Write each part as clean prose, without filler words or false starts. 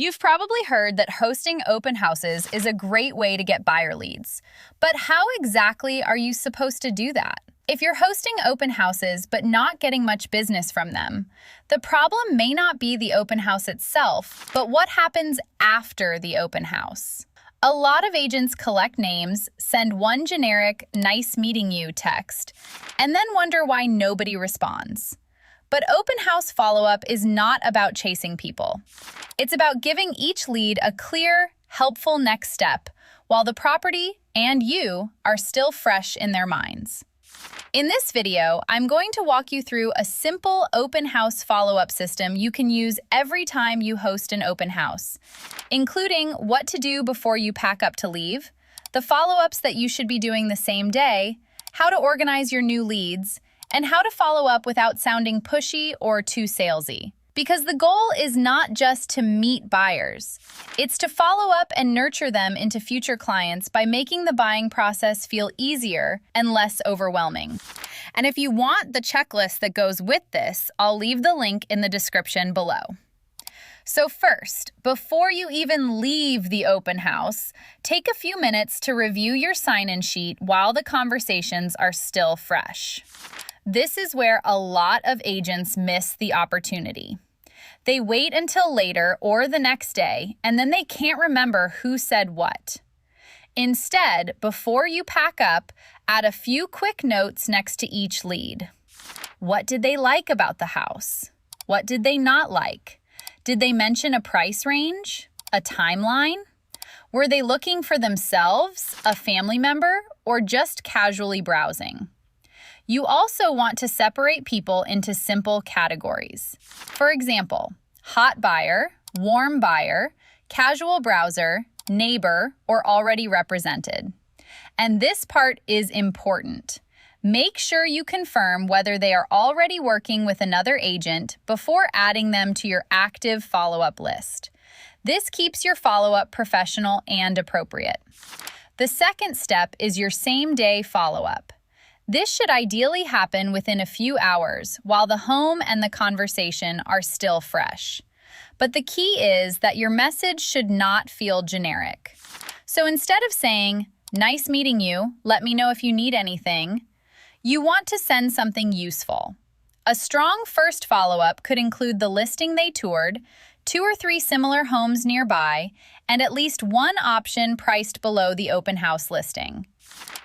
You've probably heard that hosting open houses is a great way to get buyer leads. But how exactly are you supposed to do that? If you're hosting open houses but not getting much business from them, the problem may not be the open house itself, but what happens after the open house. A lot of agents collect names, send one generic "nice meeting you" text, and then wonder why nobody responds. But open house follow-up is not about chasing people. It's about giving each lead a clear, helpful next step while the property and you are still fresh in their minds. In this video, I'm going to walk you through a simple open house follow-up system you can use every time you host an open house, including what to do before you pack up to leave, the follow-ups that you should be doing the same day, how to organize your new leads, and how to follow up without sounding pushy or too salesy. Because the goal is not just to meet buyers, it's to follow up and nurture them into future clients by making the buying process feel easier and less overwhelming. And if you want the checklist that goes with this, I'll leave the link in the description below. So first, before you even leave the open house, take a few minutes to review your sign-in sheet while the conversations are still fresh. This is where a lot of agents miss the opportunity. They wait until later or the next day, and then they can't remember who said what. Instead, before you pack up, add a few quick notes next to each lead. What did they like about the house? What did they not like? Did they mention a price range? A timeline? Were they looking for themselves, a family member, or just casually browsing? You also want to separate people into simple categories. For example, hot buyer, warm buyer, casual browser, neighbor, or already represented. And this part is important. Make sure you confirm whether they are already working with another agent before adding them to your active follow-up list. This keeps your follow-up professional and appropriate. The second step is your same-day follow-up. This should ideally happen within a few hours while the home and the conversation are still fresh. But the key is that your message should not feel generic. So instead of saying, "Nice meeting you, let me know if you need anything," you want to send something useful. A strong first follow-up could include the listing they toured, 2 or 3 similar homes nearby, and at least one option priced below the open house listing.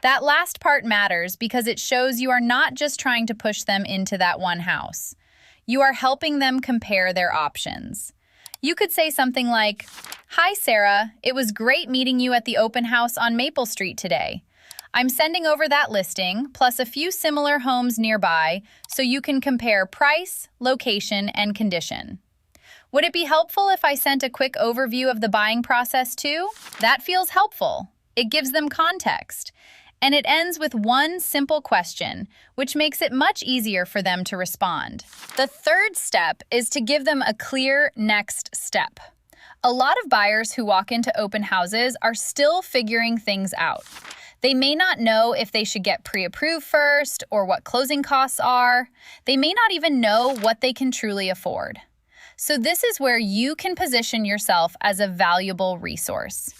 That last part matters because it shows you are not just trying to push them into that one house. You are helping them compare their options. You could say something like, "Hi Sarah, it was great meeting you at the open house on Maple Street today. I'm sending over that listing, plus a few similar homes nearby, so you can compare price, location, and condition. Would it be helpful if I sent a quick overview of the buying process too?" That feels helpful. It gives them context. And it ends with one simple question, which makes it much easier for them to respond. The third step is to give them a clear next step. A lot of buyers who walk into open houses are still figuring things out. They may not know if they should get pre-approved first or what closing costs are. They may not even know what they can truly afford. So this is where you can position yourself as a valuable resource.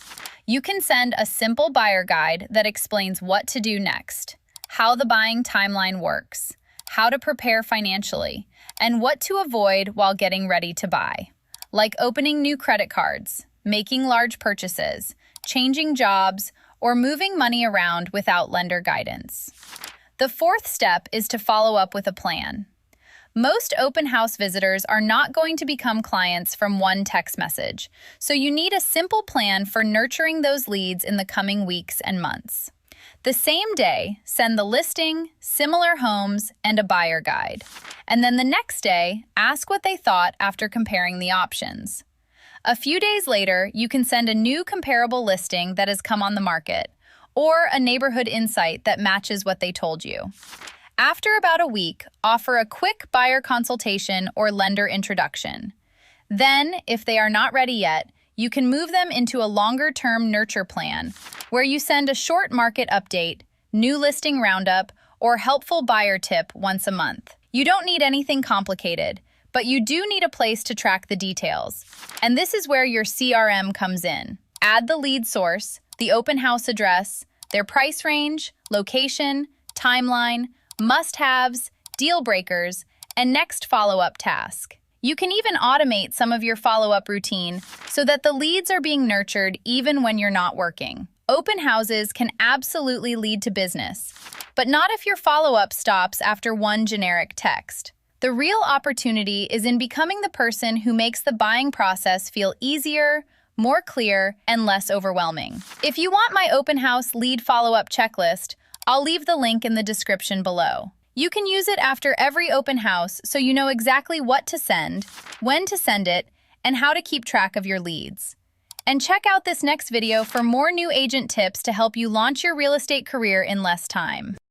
You can send a simple buyer guide that explains what to do next, how the buying timeline works, how to prepare financially, and what to avoid while getting ready to buy, like opening new credit cards, making large purchases, changing jobs, or moving money around without lender guidance. The fourth step is to follow up with a plan. Most open house visitors are not going to become clients from one text message, so you need a simple plan for nurturing those leads in the coming weeks and months. The same day, send the listing, similar homes, and a buyer guide. And then the next day, ask what they thought after comparing the options. A few days later, you can send a new comparable listing that has come on the market, or a neighborhood insight that matches what they told you. After about a week, offer a quick buyer consultation or lender introduction. Then, if they are not ready yet, you can move them into a longer-term nurture plan where you send a short market update, new listing roundup, or helpful buyer tip once a month. You don't need anything complicated, but you do need a place to track the details. And this is where your CRM comes in. Add the lead source, the open house address, their price range, location, timeline, must-haves, deal breakers, and next follow-up task. You can even automate some of your follow-up routine so that the leads are being nurtured even when you're not working. Open houses can absolutely lead to business, but not if your follow-up stops after one generic text. The real opportunity is in becoming the person who makes the buying process feel easier, more clear, and less overwhelming. If you want my open house lead follow-up checklist, I'll leave the link in the description below. You can use it after every open house so you know exactly what to send, when to send it, and how to keep track of your leads. And check out this next video for more new agent tips to help you launch your real estate career in less time.